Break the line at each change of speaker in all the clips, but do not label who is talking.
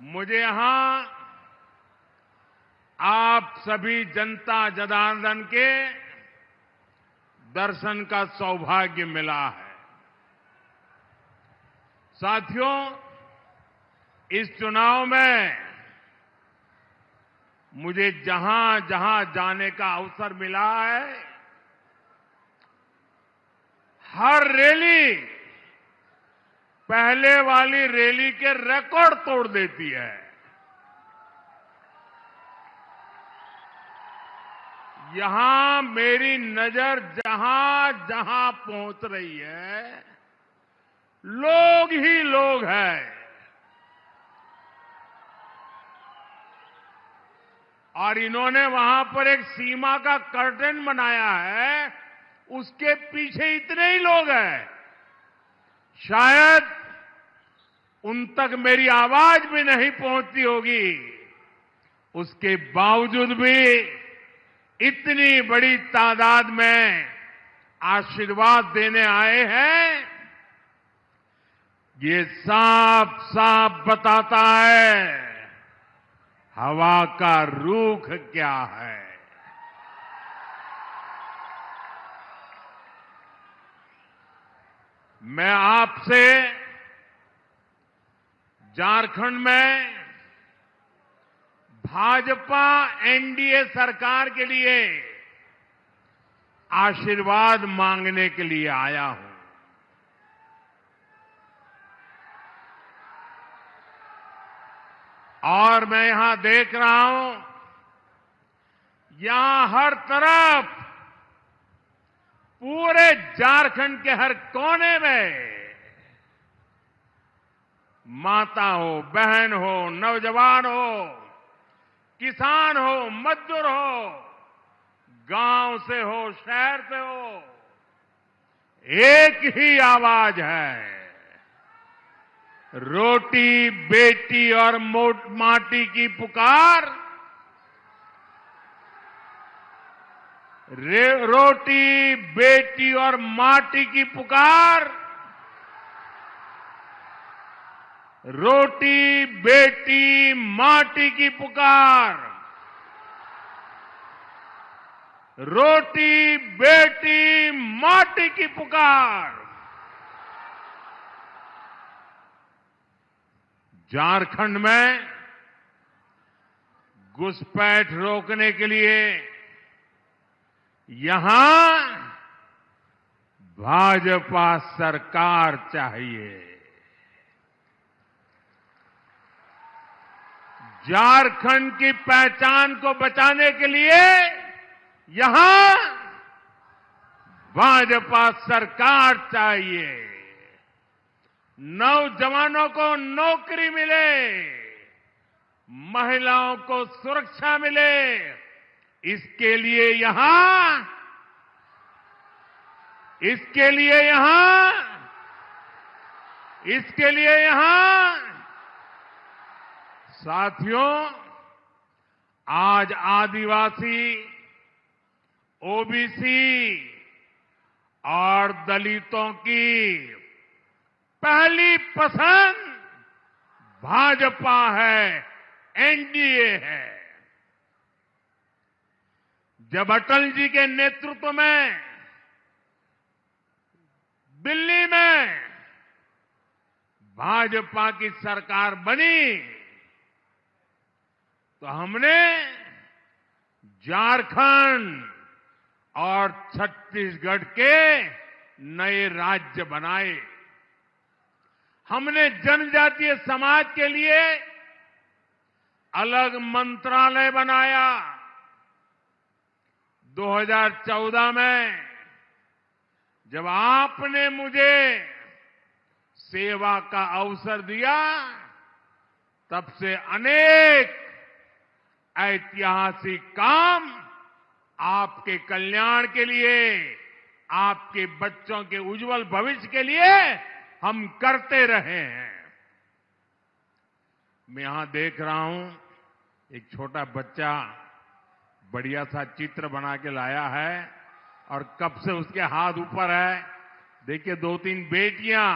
मुझे यहां आप सभी जनता जनार्दन के दर्शन का सौभाग्य मिला है। साथियों, इस चुनाव में मुझे जहां जहां जाने का अवसर मिला है, हर रैली पहले वाली रैली के रिकॉर्ड तोड़ देती है। यहां मेरी नजर जहां जहां पहुंच रही है, लोग ही लोग हैं। और इन्होंने वहां पर एक सीमा का कर्टन बनाया है, उसके पीछे इतने ही लोग हैं। शायद उन तक मेरी आवाज भी नहीं पहुंचती होगी, उसके बावजूद भी इतनी बड़ी तादाद में आशीर्वाद देने आए हैं। ये साफ साफ बताता है हवा का रुख क्या है। मैं आपसे झारखंड में भाजपा एनडीए सरकार के लिए आशीर्वाद मांगने के लिए आया हूं। और मैं यहां देख रहा हूं, यहां हर तरफ पूरे झारखंड के हर कोने में माता हो, बहन हो, नौजवान हो, किसान हो, मजदूर हो, गांव से हो, शहर से हो, एक ही आवाज है, रोटी बेटी और माटी की पुकार। रोटी बेटी और माटी की पुकार, रोटी बेटी माटी की पुकार, रोटी बेटी माटी की पुकार। झारखंड में घुसपैठ रोकने के लिए यहां भाजपा सरकार चाहिए। झारखंड की पहचान को बचाने के लिए यहां भाजपा सरकार चाहिए। नौजवानों को नौकरी मिले, महिलाओं को सुरक्षा मिले, इसके लिए यहां साथियों, आज आदिवासी, ओबीसी और दलितों की पहली पसंद भाजपा है, एनडीए है। जब अटल जी के नेतृत्व में दिल्ली में भाजपा की सरकार बनी, तो हमने झारखंड और छत्तीसगढ़ के नए राज्य बनाए। हमने जनजातीय समाज के लिए अलग मंत्रालय बनाया। 2014 में जब आपने मुझे सेवा का अवसर दिया, तब से अनेक ऐतिहासिक काम आपके कल्याण के लिए, आपके बच्चों के उज्जवल भविष्य के लिए हम करते रहे हैं। मैं यहां देख रहा हूं, एक छोटा बच्चा बढ़िया सा चित्र बना के लाया है और कब से उसके हाथ ऊपर है। देखिए, 2-3 बेटियां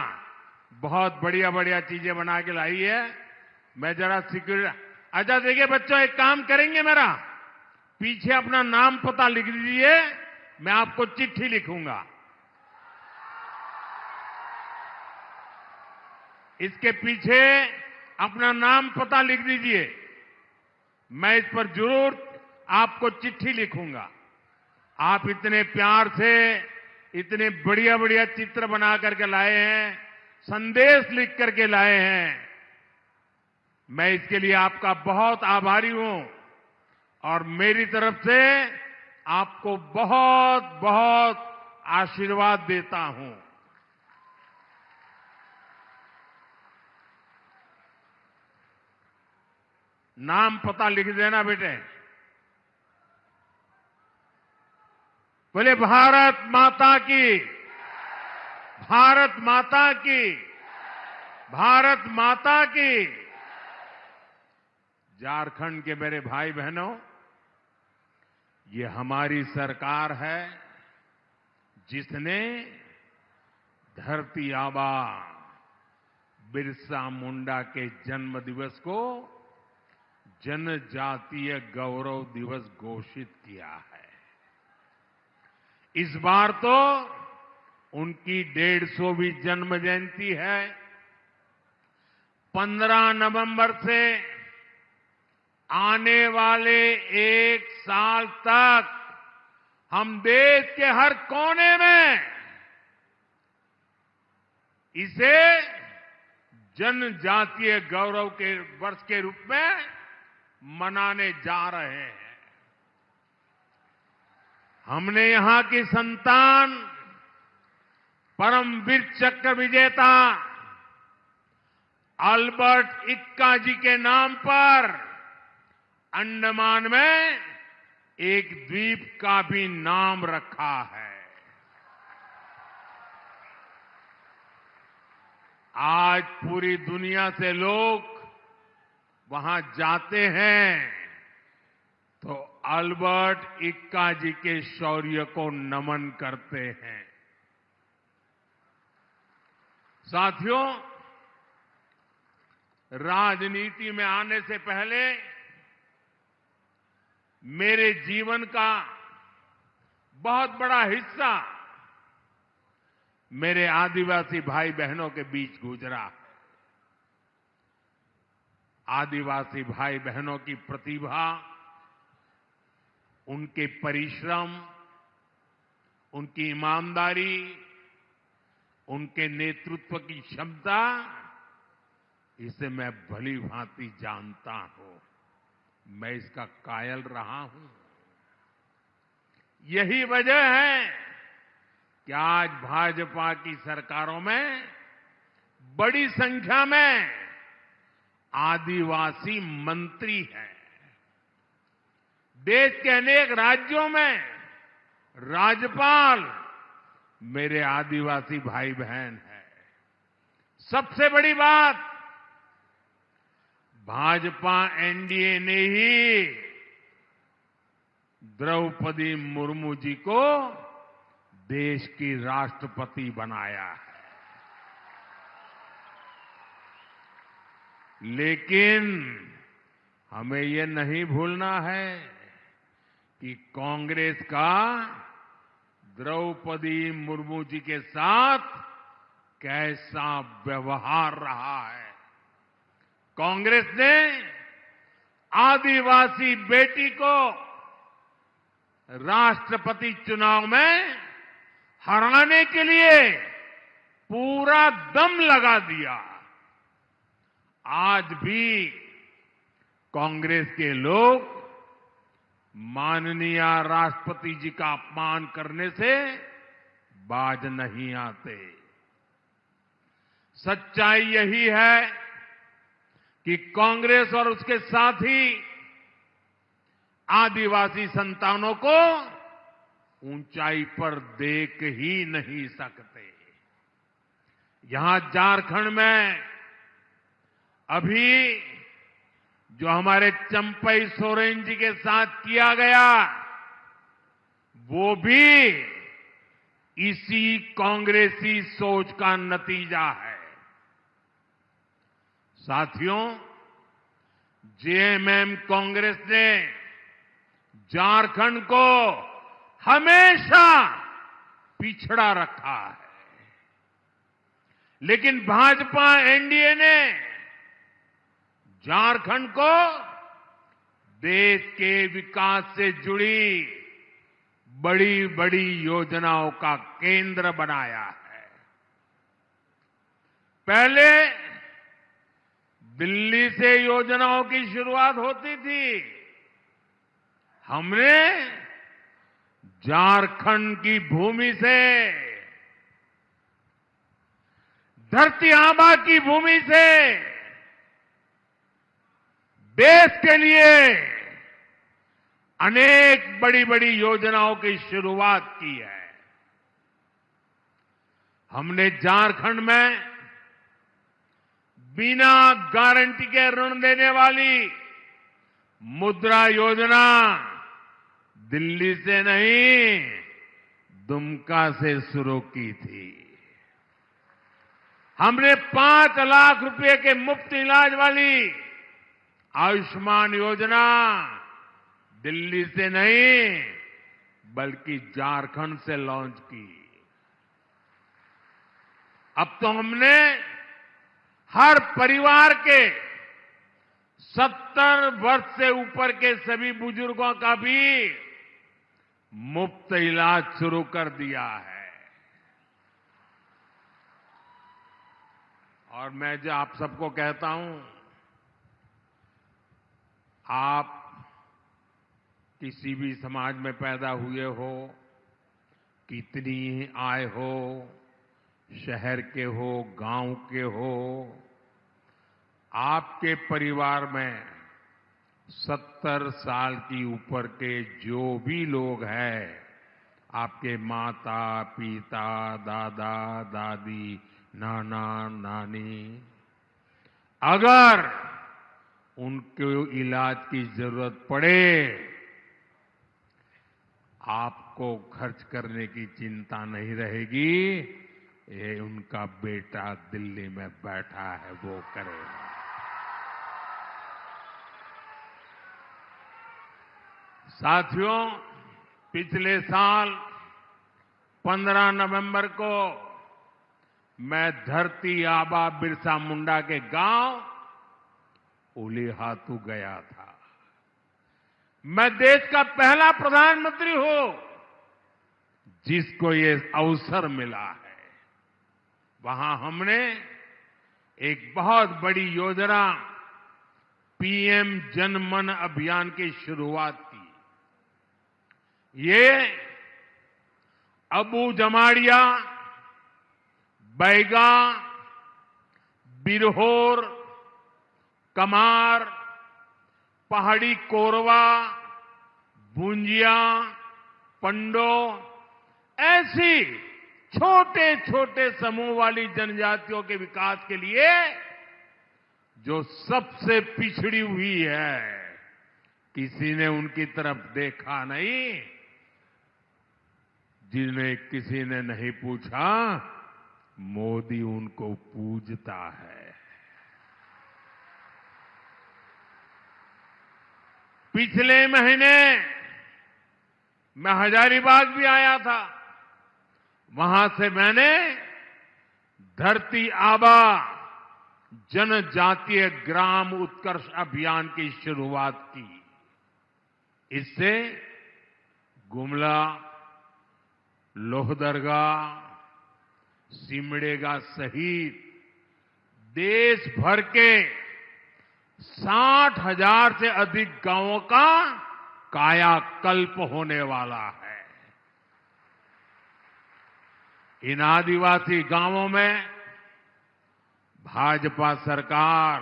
बहुत बढ़िया बढ़िया चीजें बना के लाई है। मैं जरा सिक्योरिटी। अच्छा देखिए बच्चों, एक काम करेंगे मेरा, पीछे अपना नाम पता लिख दीजिए, मैं आपको चिट्ठी लिखूंगा। इसके पीछे अपना नाम पता लिख दीजिए, मैं इस पर जरूर आपको चिट्ठी लिखूंगा। आप इतने प्यार से इतने बढ़िया बढ़िया चित्र बना करके लाए हैं, संदेश लिख करके लाए हैं, मैं इसके लिए आपका बहुत आभारी हूं और मेरी तरफ से आपको बहुत बहुत आशीर्वाद देता हूं। नाम पता लिख देना बेटे। बोले भारत माता की, भारत माता की, भारत माता की। झारखंड के मेरे भाई बहनों, ये हमारी सरकार है जिसने धरती आबा बिरसा मुंडा के जन्म दिवस को जनजातीय गौरव दिवस घोषित किया है। इस बार तो उनकी 150वीं जन्म जयंती है। 15 नवंबर से आने वाले 1 साल तक हम देश के हर कोने में इसे जनजातीय गौरव के वर्ष के रूप में मनाने जा रहे हैं। हमने यहां की संतान परमवीर चक्र विजेता अल्बर्ट इक्का जी के नाम पर अंडमान में एक द्वीप का भी नाम रखा है। आज पूरी दुनिया से लोग वहां जाते हैं तो अल्बर्ट इक्का जी के शौर्य को नमन करते हैं। साथियों, राजनीति में आने से पहले मेरे जीवन का बहुत बड़ा हिस्सा मेरे आदिवासी भाई बहनों के बीच गुजरा। आदिवासी भाई बहनों की प्रतिभा, उनके परिश्रम, उनकी ईमानदारी, उनके नेतृत्व की क्षमता, इसे मैं भली भांति जानता हूं। मैं इसका कायल रहा हूं। यही वजह है कि आज भाजपा की सरकारों में बड़ी संख्या में आदिवासी मंत्री हैं। देश के अनेक राज्यों में राज्यपाल मेरे आदिवासी भाई बहन हैं। सबसे बड़ी बात, भाजपा एनडीए ने ही द्रौपदी मुर्मू जी को देश की राष्ट्रपति बनाया है। लेकिन हमें ये नहीं भूलना है कि कांग्रेस का द्रौपदी मुर्मू जी के साथ कैसा व्यवहार रहा है। कांग्रेस ने आदिवासी बेटी को राष्ट्रपति चुनाव में हराने के लिए पूरा दम लगा दिया। आज भी कांग्रेस के लोग माननीय राष्ट्रपति जी का अपमान करने से बाज नहीं आते। सच्चाई यही है कि कांग्रेस और उसके साथी आदिवासी संतानों को ऊंचाई पर देख ही नहीं सकते। यहां झारखंड में अभी जो हमारे चंपई सोरेन जी के साथ किया गया, वो भी इसी कांग्रेसी सोच का नतीजा है। साथियों, जेएमएम कांग्रेस ने झारखंड को हमेशा पिछड़ा रखा है, लेकिन भाजपा एनडीए ने झारखंड को देश के विकास से जुड़ी बड़ी बड़ी योजनाओं का केंद्र बनाया है। पहले दिल्ली से योजनाओं की शुरुआत होती थी, हमने झारखंड की भूमि से, धरती आबा की भूमि से देश के लिए अनेक बड़ी बड़ी योजनाओं की शुरुआत की है। हमने झारखंड में बिना गारंटी के ऋण देने वाली मुद्रा योजना दिल्ली से नहीं, दुमका से शुरू की थी। हमने 5 लाख रुपए के मुफ्त इलाज वाली आयुष्मान योजना दिल्ली से नहीं, बल्कि झारखंड से लॉन्च की। अब तो हमने हर परिवार के 70 वर्ष से ऊपर के सभी बुजुर्गों का भी मुफ्त इलाज शुरू कर दिया है। और मैं जो आप सबको कहता हूं, आप किसी भी समाज में पैदा हुए हो, कितनी ही आय हो, शहर के हो, गांव के हो, आपके परिवार में 70 साल की ऊपर के जो भी लोग हैं, आपके माता पिता, दादा दादी, नाना नानी, अगर उनको इलाज की जरूरत पड़े, आपको खर्च करने की चिंता नहीं रहेगी। ये उनका बेटा दिल्ली में बैठा है, वो करेगा। साथियों, पिछले साल 15 नवंबर को मैं धरती आबा बिरसा मुंडा के गांव उलीहातू गया था। मैं देश का पहला प्रधानमंत्री हूं जिसको ये अवसर मिला है। वहां हमने एक बहुत बड़ी योजना पीएम जन मन अभियान की शुरुआत की। ये अबू जमाड़िया, बैगा, बिरहोर, कमार, पहाड़ी कोरवा, भूंजिया, पंडो, ऐसी छोटे छोटे समूह वाली जनजातियों के विकास के लिए जो सबसे पिछड़ी हुई है, किसी ने उनकी तरफ देखा नहीं, जिन्हें किसी ने नहीं पूछा, मोदी उनको पूजता है। पिछले महीने मैं हजारीबाग भी आया था। वहां से मैंने धरती आबा जनजातीय ग्राम उत्कर्ष अभियान की शुरुआत की। इससे गुमला, लोहदरगा, सिमडेगा सहित देश भर के 60,000 से अधिक गांवों का कायाकल्प होने वाला है। इन आदिवासी गांवों में भाजपा सरकार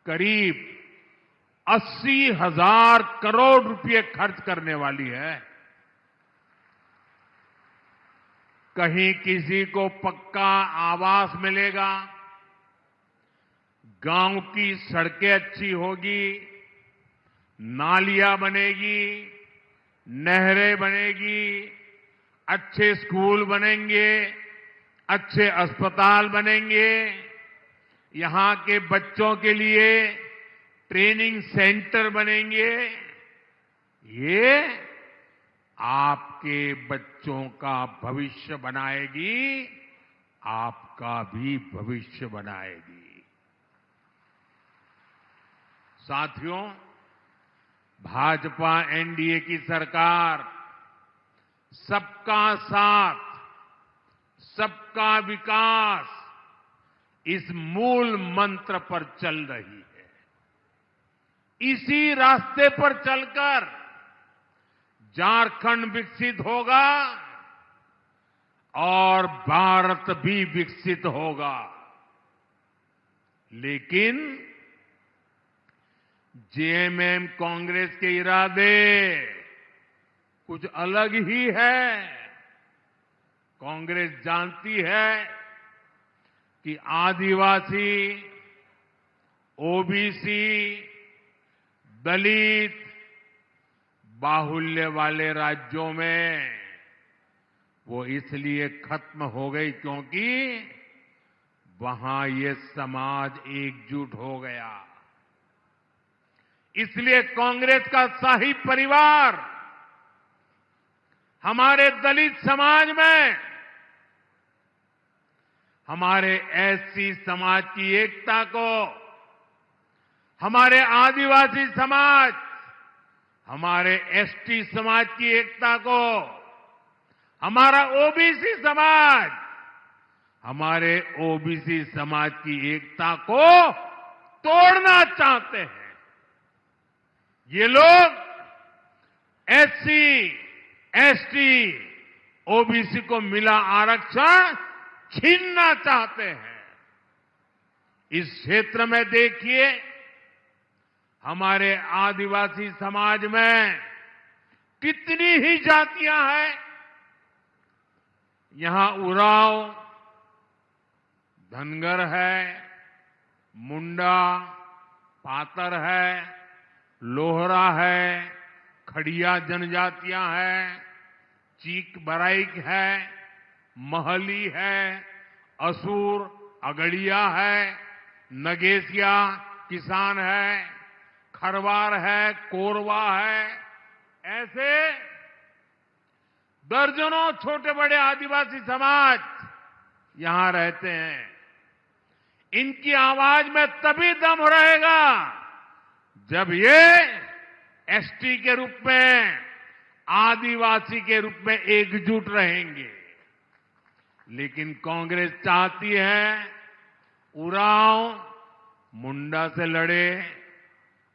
करीब 80,000 करोड़ रुपए खर्च करने वाली है। कहीं किसी को पक्का आवास मिलेगा, गांव की सड़कें अच्छी होगी, नालियां बनेगी, नहरें बनेगी, अच्छे स्कूल बनेंगे, अच्छे अस्पताल बनेंगे, यहां के बच्चों के लिए ट्रेनिंग सेंटर बनेंगे, ये आपके बच्चों का भविष्य बनाएगी, आपका भी भविष्य बनाएगी। साथियों, भाजपा एनडीए की सरकार सबका साथ, सबका विकास इस मूल मंत्र पर चल रही है। इसी रास्ते पर चलकर झारखंड विकसित होगा और भारत भी विकसित होगा। लेकिन जेएमएम कांग्रेस के इरादे कुछ अलग ही है। कांग्रेस जानती है कि आदिवासी, ओबीसी, दलित बाहुल्य वाले राज्यों में वो इसलिए खत्म हो गई क्योंकि वहां ये समाज एकजुट हो गया। इसलिए कांग्रेस का शाही परिवार हमारे दलित समाज में, हमारे एससी समाज की एकता को, हमारे आदिवासी समाज, हमारे एसटी समाज की एकता को, हमारा ओबीसी समाज, हमारे ओबीसी समाज की एकता को तोड़ना चाहते हैं। ये लोग एससी, एसटी, ओबीसी को मिला आरक्षण छीनना चाहते हैं। इस क्षेत्र में देखिए, हमारे आदिवासी समाज में कितनी ही जातियां हैं। यहां उरांव, धनगर है, मुंडा, पातर है, लोहरा है, खड़िया जनजातियां हैं, चीक बराइक है, महली है, असुर, अगड़िया है, नगेसिया किसान है, खरवार है, कोरवा है। ऐसे दर्जनों छोटे बड़े आदिवासी समाज यहां रहते हैं। इनकी आवाज में तभी दम रहेगा जब ये एसटी के रूप में, आदिवासी के रूप में एकजुट रहेंगे। लेकिन कांग्रेस चाहती है उरांव मुंडा से लड़े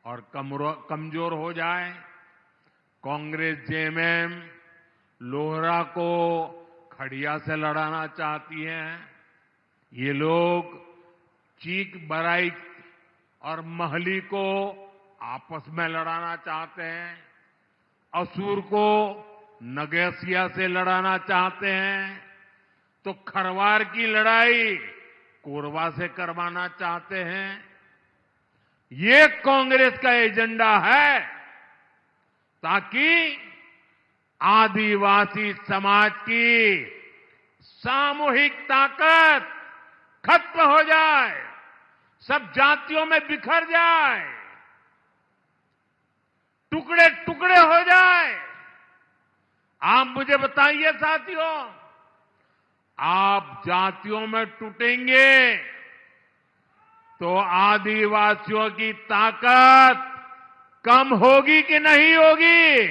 और कमजोर हो जाए। कांग्रेस जेएमएम लोहरा को खड़िया से लड़ाना चाहती है। ये लोग चीक बराइक और महली को आपस में लड़ाना चाहते हैं। असुर को नगेसिया से लड़ाना चाहते हैं, तो खरवार की लड़ाई कोरवा से करवाना चाहते हैं। ये कांग्रेस का एजेंडा है ताकि आदिवासी समाज की सामूहिक ताकत खत्म हो जाए, सब जातियों में बिखर जाए, टुकड़े टुकड़े हो जाए। आप मुझे बताइए साथियों, आप जातियों में टूटेंगे तो आदिवासियों की ताकत कम होगी कि नहीं होगी?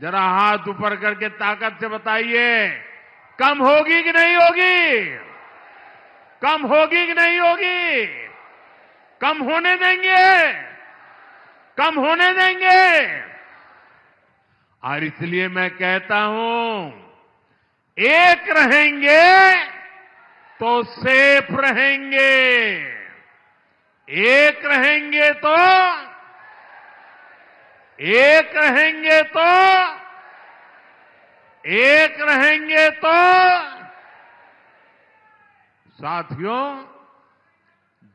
जरा हाथ ऊपर करके ताकत से बताइए, कम होगी कि नहीं होगी? कम होगी कि नहीं होगी? कम होने देंगे? कम होने देंगे? और इसलिए मैं कहता हूं, एक रहेंगे तो सेफ रहेंगे। एक रहेंगे तो एक रहेंगे तो एक रहेंगे तो साथियों,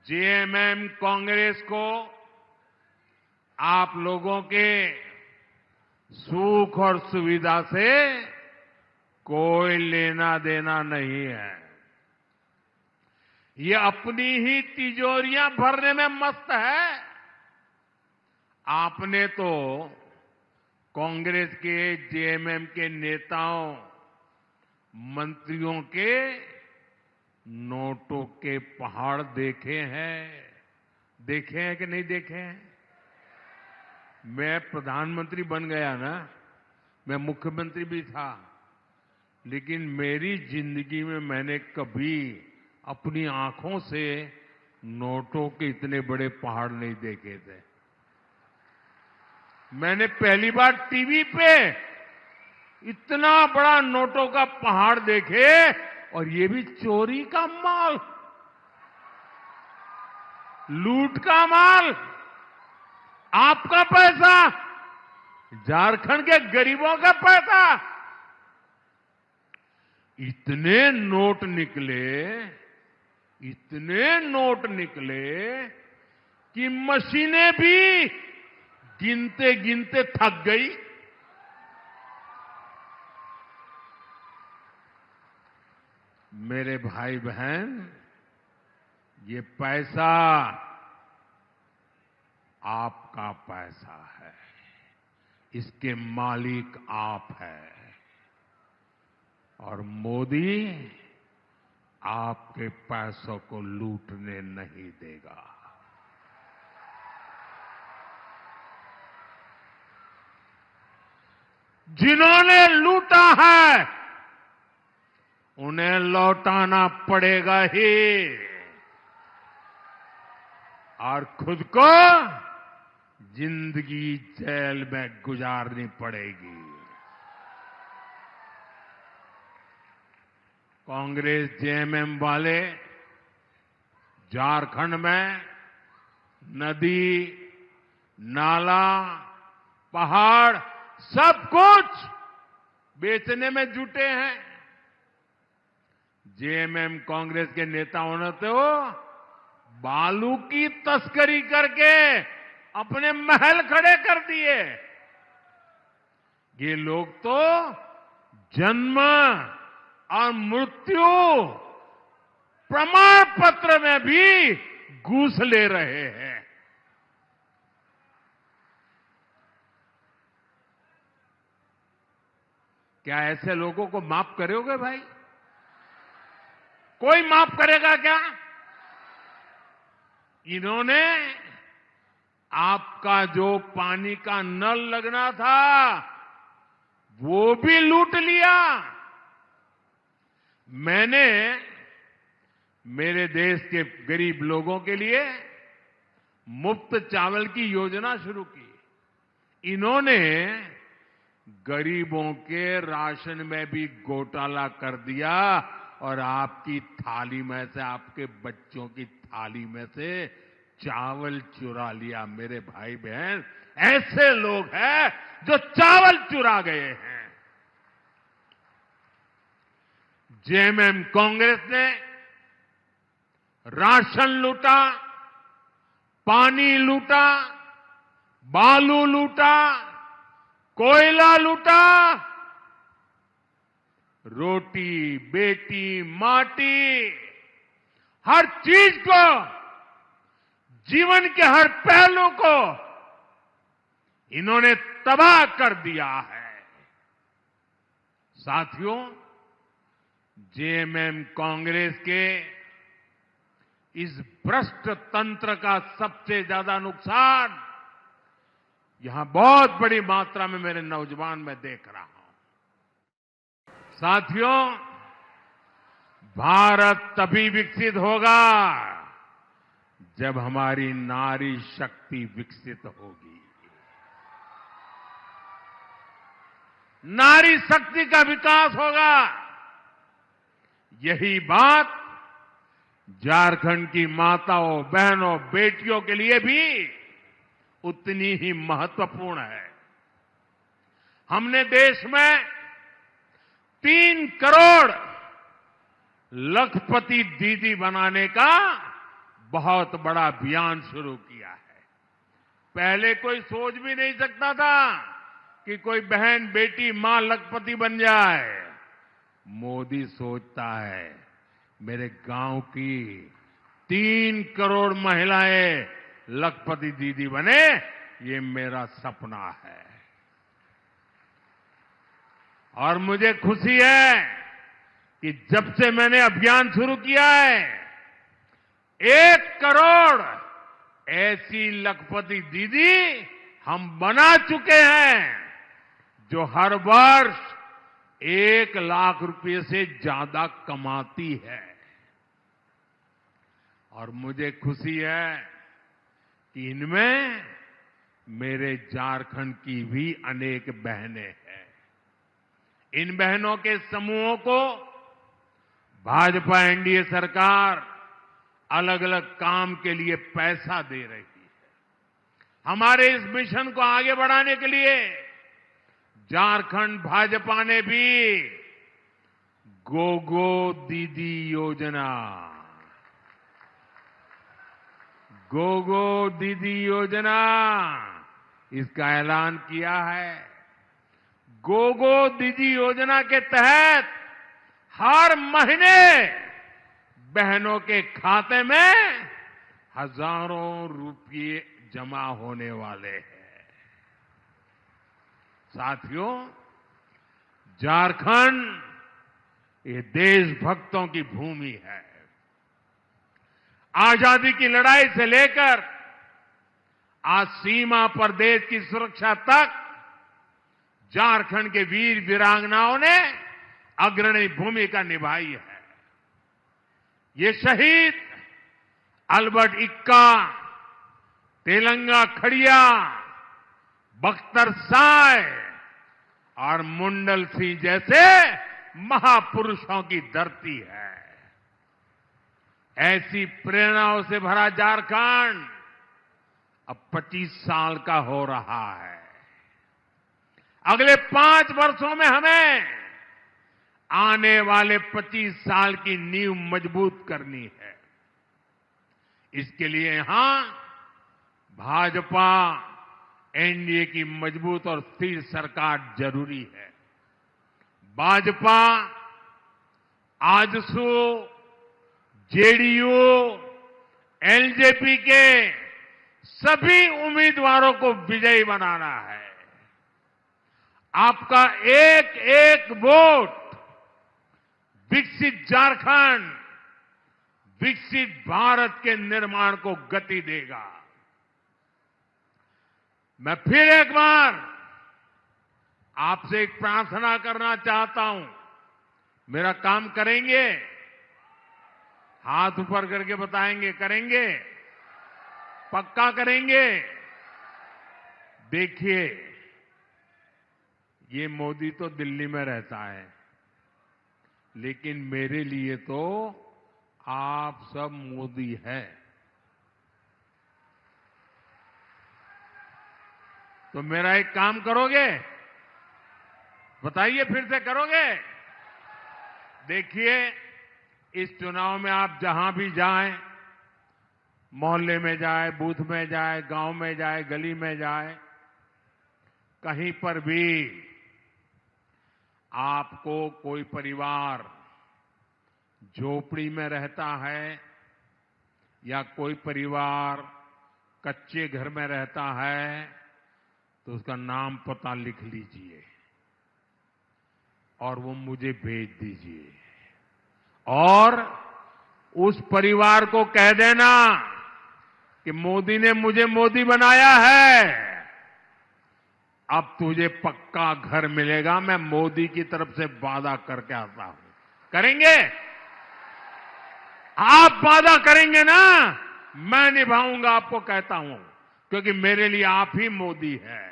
जेएमएम कांग्रेस को आप लोगों के सुख और सुविधा से कोई लेना देना नहीं है। ये अपनी ही तिजोरियां भरने में मस्त है। आपने तो कांग्रेस के जेएमएम के नेताओं मंत्रियों के नोटों के पहाड़ देखे हैं कि नहीं देखे हैं? मैं प्रधानमंत्री बन गया ना, मैं मुख्यमंत्री भी था, लेकिन मेरी जिंदगी में मैंने कभी अपनी आंखों से नोटों के इतने बड़े पहाड़ नहीं देखे थे। मैंने पहली बार टीवी पे इतना बड़ा नोटों का पहाड़ देखे, और ये भी चोरी का माल, लूट का माल, आपका पैसा, झारखंड के गरीबों का पैसा। इतने नोट निकले कि मशीनें भी गिनते गिनते थक गई। मेरे भाई बहन, ये पैसा आपका पैसा है, इसके मालिक आप हैं, और मोदी आपके पैसों को लूटने नहीं देगा। जिन्होंने लूटा है उन्हें लौटाना पड़ेगा ही, और खुद को जिंदगी जेल में गुजारनी पड़ेगी। कांग्रेस जेएमएम वाले झारखंड में नदी, नाला, पहाड़ सब कुछ बेचने में जुटे हैं। जेएमएम कांग्रेस के नेताओं ने तो बालू की तस्करी करके अपने महल खड़े कर दिए। ये लोग तो जन्म और मृत्यु प्रमाण पत्र में भी घूस ले रहे हैं। क्या ऐसे लोगों को माफ करोगे भाई? कोई माफ करेगा क्या? इन्होंने आपका जो पानी का नल लगना था वो भी लूट लिया। मैंने मेरे देश के गरीब लोगों के लिए मुफ्त चावल की योजना शुरू की। इन्होंने गरीबों के राशन में भी घोटाला कर दिया, और आपकी थाली में से, आपके बच्चों की थाली में से चावल चुरा लिया। मेरे भाई बहन, ऐसे लोग हैं जो चावल चुरा गए हैं। जेएमएम कांग्रेस ने राशन लूटा, पानी लूटा, बालू लूटा, कोयला लूटा, रोटी, बेटी, माटी, हर चीज को, जीवन के हर पहलू को इन्होंने तबाह कर दिया है। साथियों, जेएमएम कांग्रेस के इस भ्रष्ट तंत्र का सबसे ज्यादा नुकसान यहां बहुत बड़ी मात्रा में मेरे नौजवान में देख रहा हूं। साथियों, भारत तभी विकसित होगा जब हमारी नारी शक्ति विकसित होगी। नारी शक्ति का विकास होगा। यही बात झारखंड की माताओं, बहनों, बेटियों के लिए भी उतनी ही महत्वपूर्ण है। हमने देश में 3 करोड़ लखपति दीदी बनाने का बहुत बड़ा अभियान शुरू किया है। पहले कोई सोच भी नहीं सकता था कि कोई बहन, बेटी, मां लखपति बन जाए। मोदी सोचता है मेरे गांव की 3 करोड़ महिलाएं लखपति दीदी बने ये मेरा सपना है। और मुझे खुशी है कि जब से मैंने अभियान शुरू किया है 1 करोड़ ऐसी लखपति दीदी हम बना चुके हैं जो हर वर्ष 1 लाख रुपए से ज्यादा कमाती है। और मुझे खुशी है कि इनमें मेरे झारखंड की भी अनेक बहनें हैं। इन बहनों के समूहों को भाजपा एनडीए सरकार अलग अलग काम के लिए पैसा दे रही है। हमारे इस मिशन को आगे बढ़ाने के लिए झारखंड भाजपा ने भी गोगो दीदी योजना, गोगो दीदी योजना इसका ऐलान किया है। गोगो दीदी योजना के तहत हर महीने बहनों के खाते में हजारों रुपये जमा होने वाले हैं। साथियों, झारखंड ये देशभक्तों की भूमि है। आजादी की लड़ाई से लेकर आज सीमा पर देश की सुरक्षा तक झारखंड के वीर वीरांगनाओं ने अग्रणी भूमिका निभाई है। ये शहीद अल्बर्ट इक्का, तेलंगा खड़िया, बख्तर साय और मुंडल सिंह जैसे महापुरुषों की धरती है। ऐसी प्रेरणाओं से भरा झारखंड अब 25 साल का हो रहा है। अगले 5 वर्षों में हमें आने वाले 25 साल की नींव मजबूत करनी है। इसके लिए यहां भाजपा एनडीए की मजबूत और स्थिर सरकार जरूरी है। भाजपा, आजसू, जेडीयू, एलजेपी के सभी उम्मीदवारों को विजयी बनाना है। आपका एक एक वोट विकसित झारखंड, विकसित भारत के निर्माण को गति देगा। मैं फिर एक बार आपसे एक प्रार्थना करना चाहता हूं। मेरा काम करेंगे? हाथ ऊपर करके बताएंगे, करेंगे? पक्का करेंगे? देखिए, ये मोदी तो दिल्ली में रहता है, लेकिन मेरे लिए तो आप सब मोदी है। तो मेरा एक काम करोगे? बताइए, फिर से करोगे? देखिए, इस चुनाव में आप जहां भी जाएं, मोहल्ले में जाए, बूथ में जाए, गांव में जाए, गली में जाए, कहीं पर भी आपको कोई परिवार झोपड़ी में रहता है या कोई परिवार कच्चे घर में रहता है, तो उसका नाम पता लिख लीजिए और वो मुझे भेज दीजिए। और उस परिवार को कह देना कि मोदी ने मुझे मोदी बनाया है, अब तुझे पक्का घर मिलेगा। मैं मोदी की तरफ से वादा करके आता हूं। करेंगे? आप वादा करेंगे ना? मैं निभाऊंगा, आपको कहता हूं, क्योंकि मेरे लिए आप ही मोदी है।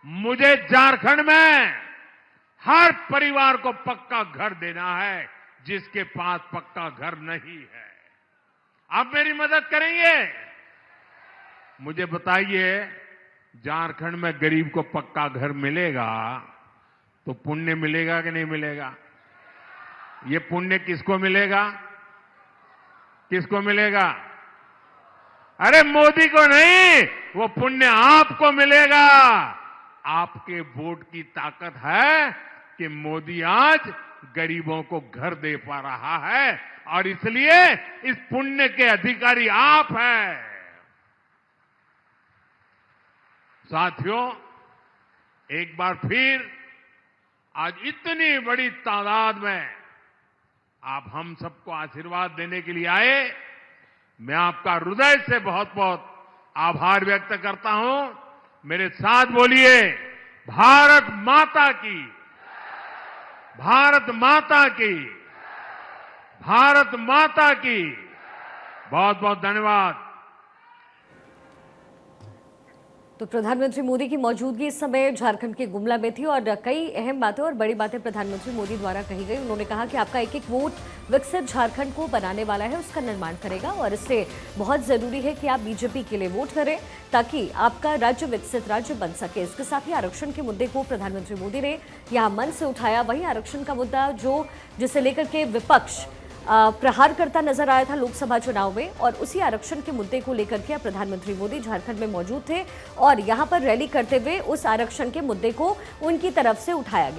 मुझे झारखंड में हर परिवार को पक्का घर देना है जिसके पास पक्का घर नहीं है। आप मेरी मदद करेंगे? मुझे बताइए, झारखंड में गरीब को पक्का घर मिलेगा तो पुण्य मिलेगा कि नहीं मिलेगा? ये पुण्य किसको मिलेगा? किसको मिलेगा? अरे मोदी को नहीं, वो पुण्य आपको मिलेगा। आपके वोट की ताकत है कि मोदी आज गरीबों को घर दे पा रहा है, और इसलिए इस पुण्य के अधिकारी आप हैं। साथियों, एक बार फिर आज इतनी बड़ी तादाद में आप हम सबको आशीर्वाद देने के लिए आए। मैं आपका हृदय से बहुत बहुत आभार व्यक्त करता हूं। मेरे साथ बोलिए, भारत माता की, भारत माता की, भारत माता की। बहुत बहुत धन्यवाद।
तो प्रधानमंत्री मोदी की मौजूदगी इस समय झारखंड के गुमला में थी और कई अहम बातें और बड़ी बातें प्रधानमंत्री मोदी द्वारा कही गई। उन्होंने कहा कि आपका एक एक वोट विकसित झारखंड को बनाने वाला है, उसका निर्माण करेगा और इसलिए बहुत जरूरी है कि आप बीजेपी के लिए वोट करें ताकि आपका राज्य विकसित राज्य बन सके। इसके साथ ही आरक्षण के मुद्दे को प्रधानमंत्री मोदी ने यहाँ मन से उठाया। वहीं आरक्षण का मुद्दा जिसे लेकर के विपक्ष प्रहार करता नजर आया था लोकसभा चुनाव में, और उसी आरक्षण के मुद्दे को लेकर के प्रधानमंत्री मोदी झारखंड में मौजूद थे और यहां पर रैली करते हुए उस आरक्षण के मुद्दे को उनकी तरफ से उठाया गया।